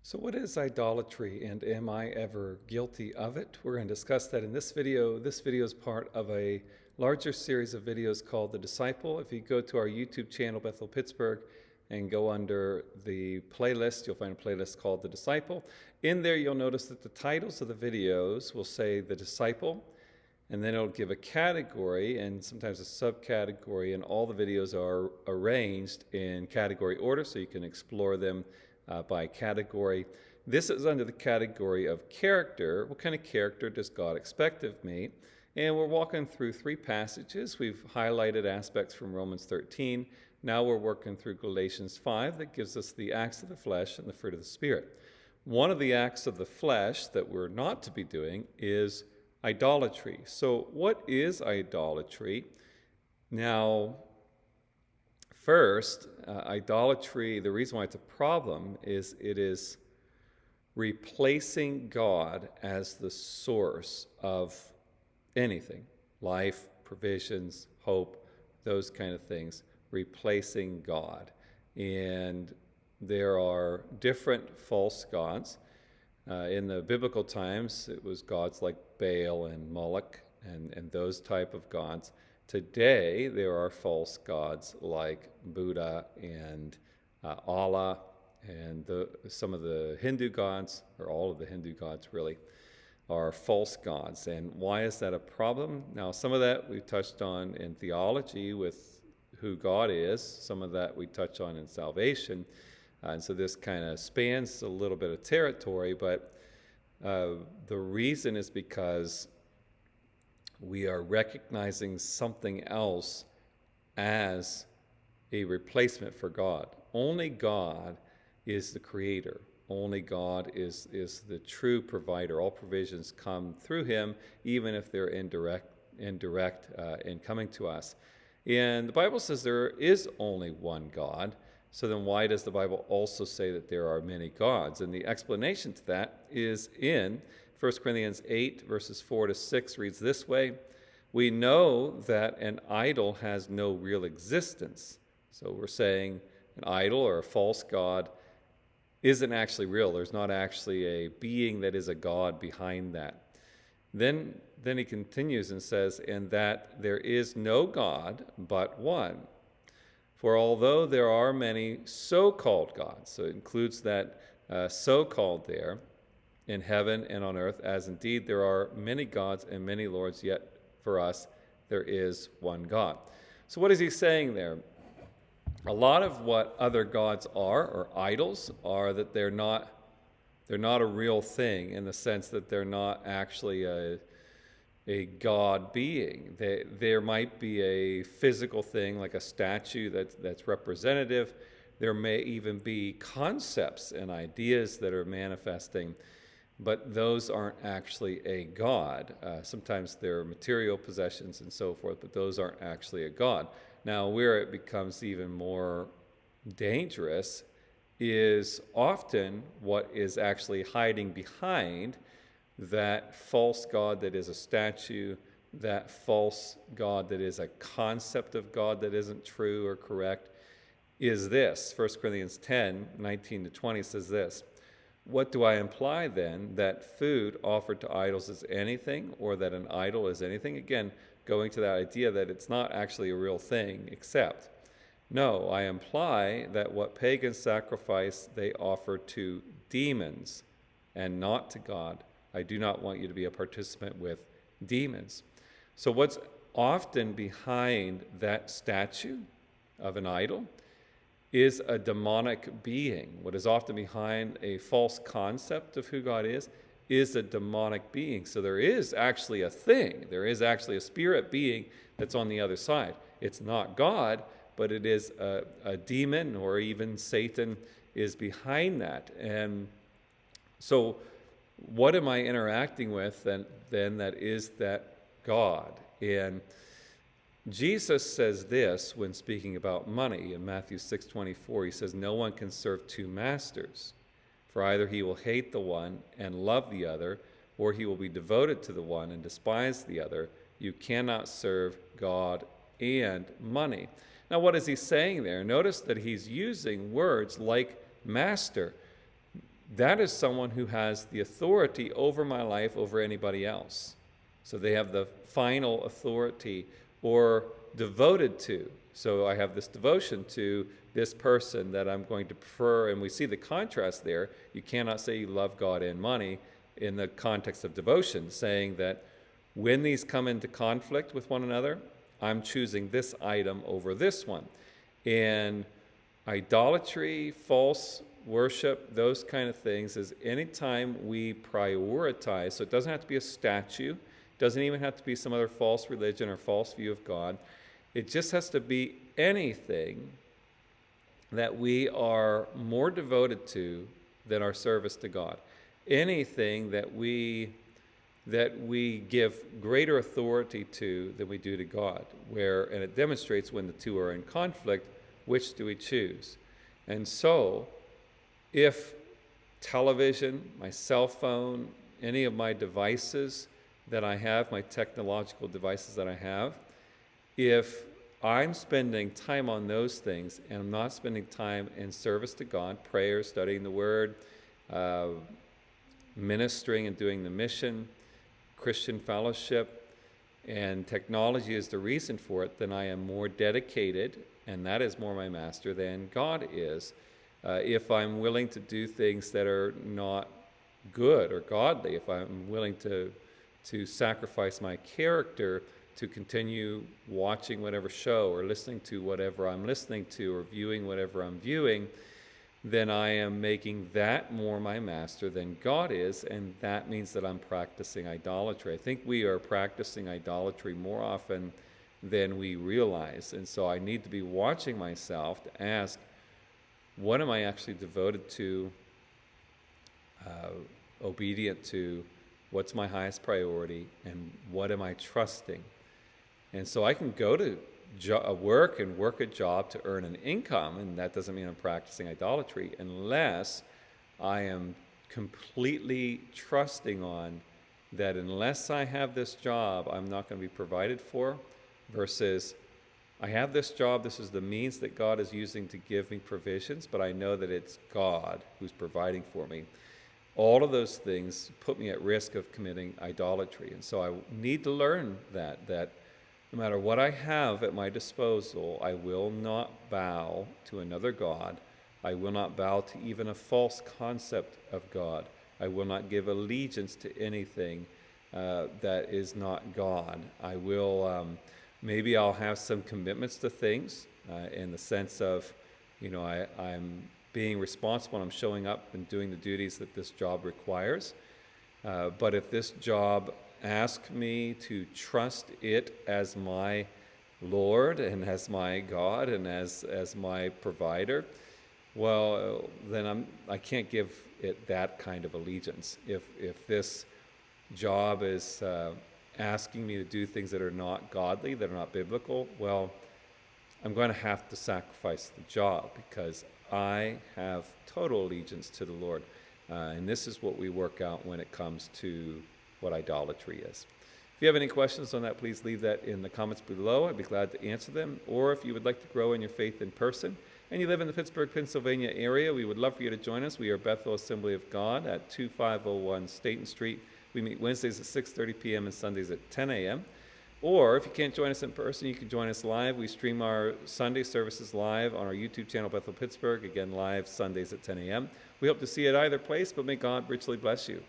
So what is idolatry, and am I ever guilty of it? We're going to discuss that in this video. This video is part of a larger series of videos called The Disciple. If you go to our YouTube channel, Bethel Pittsburgh, and go under the playlist, you'll find a playlist called The Disciple. In there, you'll notice that the titles of the videos will say The Disciple, and then it'll give a category and sometimes a subcategory, and all the videos are arranged in category order so you can explore them by category. This is under the category of character. What kind of character does God expect of me? And we're walking through three passages. We've highlighted aspects from Romans 13. Now we're working through Galatians 5 that gives us the acts of the flesh and the fruit of the Spirit. One of the acts of the flesh that we're not to be doing is idolatry. So what is idolatry? Now, first, idolatry, the reason why it's a problem is it is replacing God as the source of anything, life, provisions, hope, those kind of things, replacing God. And there are different false gods. In the biblical times, it was gods like Baal and Moloch and those type of gods. Today, there are false gods like Buddha and Allah and some of the Hindu gods, or all of the Hindu gods really, are false gods. And why is that a problem? Now, some of that we've touched on in theology with who God is. Some of that we touch on in salvation. And so this kind of spans a little bit of territory, but the reason is because we are recognizing something else as a replacement for God. Only God is the creator. Only God is the true provider. All provisions come through him, even if they're indirect in coming to us. And the Bible says there is only one God. So then why does the Bible also say that there are many gods? And the explanation to that is in 1 Corinthians 8, verses 4 to 6 reads this way: we know that an idol has no real existence. So we're saying an idol or a false god isn't actually real. There's not actually a being that is a god behind that. Then he continues and says, and that there is no God but one. For although there are many so-called gods, so it includes that so-called there, in heaven and on earth, as indeed there are many gods and many lords, yet for us there is one God. So what is he saying there? A lot of what other gods are, or idols, are that they're not a real thing, in the sense that they're not actually a God being. There might be a physical thing like a statue that's representative. There may even be concepts and ideas that are manifesting, but those aren't actually a God. Sometimes they're material possessions and so forth, but those aren't actually a God. Now, where it becomes even more dangerous is often what is actually hiding behind that false God that is a statue, that false God that is a concept of God that isn't true or correct, is this. 1 Corinthians 10, 19 to 20 says this: what do I imply then? That food offered to idols is anything, or that an idol is anything? Again, going to that idea that it's not actually a real thing, except, no, I imply that what pagans sacrifice they offer to demons and not to God. I do not want you to be a participant with demons. So what's often behind that statue of an idol is a demonic being. What is often behind a false concept of who God is a demonic being. So there is actually a thing. There is actually a spirit being that's on the other side. It's not God, but it is a demon, or even Satan is behind that. And so what am I interacting with then that is that God? And Jesus says this when speaking about money in Matthew 6:24. He says, no one can serve two masters, for either he will hate the one and love the other, or he will be devoted to the one and despise the other. You cannot serve God and money. Now, what is he saying there? Notice that he's using words like master. that is someone who has the authority over my life over anybody else. So they have the final authority, or devoted to. So I have this devotion to this person that I'm going to prefer, and we see the contrast there. You cannot say you love God and money in the context of devotion, saying that when these come into conflict with one another, I'm choosing this item over this one. And idolatry, false worship, those kind of things, is anytime we prioritize, so it doesn't have to be a statue, doesn't even have to be some other false religion or false view of God. It just has to be anything that we are more devoted to than our service to God. Anything that we give greater authority to than we do to God. And it demonstrates when the two are in conflict, which do we choose? And so, if television, my cell phone, any of my devices that I have, my technological devices that I have, if I'm spending time on those things and I'm not spending time in service to God, prayer, studying the Word, ministering and doing the mission, Christian fellowship, and technology is the reason for it, then I am more dedicated, and that is more my master than God is. If I'm willing to do things that are not good or godly, if I'm willing to sacrifice my character to continue watching whatever show or listening to whatever I'm listening to or viewing whatever I'm viewing, then I am making that more my master than God is, and that means that I'm practicing idolatry. I think we are practicing idolatry more often than we realize, and so I need to be watching myself to ask, what am I actually devoted to, obedient to, what's my highest priority, and what am I trusting? And so I can go to work and work a job to earn an income, and that doesn't mean I'm practicing idolatry, unless I am completely trusting on that unless I have this job, I'm not going to be provided for, versus I have this job, this is the means that God is using to give me provisions, but I know that it's God who's providing for me. All of those things put me at risk of committing idolatry. And so I need to learn that no matter what I have at my disposal, I will not bow to another God. I will not bow to even a false concept of God. I will not give allegiance to anything that is not God. I will, maybe I'll have some commitments to things in the sense of, I'm being responsible, I'm showing up and doing the duties that this job requires. But if this job asks me to trust it as my Lord and as my God and as my provider, well, then I can't give it that kind of allegiance. If this job is asking me to do things that are not godly, that are not biblical, well, I'm going to have to sacrifice the job because I have total allegiance to the Lord. And this is what we work out when it comes to what idolatry is. If you have any questions on that, please leave that in the comments below. I'd be glad to answer them. Or if you would like to grow in your faith in person and you live in the Pittsburgh, Pennsylvania area, we would love for you to join us. We are Bethel Assembly of God at 2501 Staten Street. We meet Wednesdays at 6:30 p.m. and Sundays at 10 a.m. Or if you can't join us in person, you can join us live. We stream our Sunday services live on our YouTube channel, Bethel Pittsburgh, again live Sundays at 10 a.m. We hope to see you at either place, but may God richly bless you.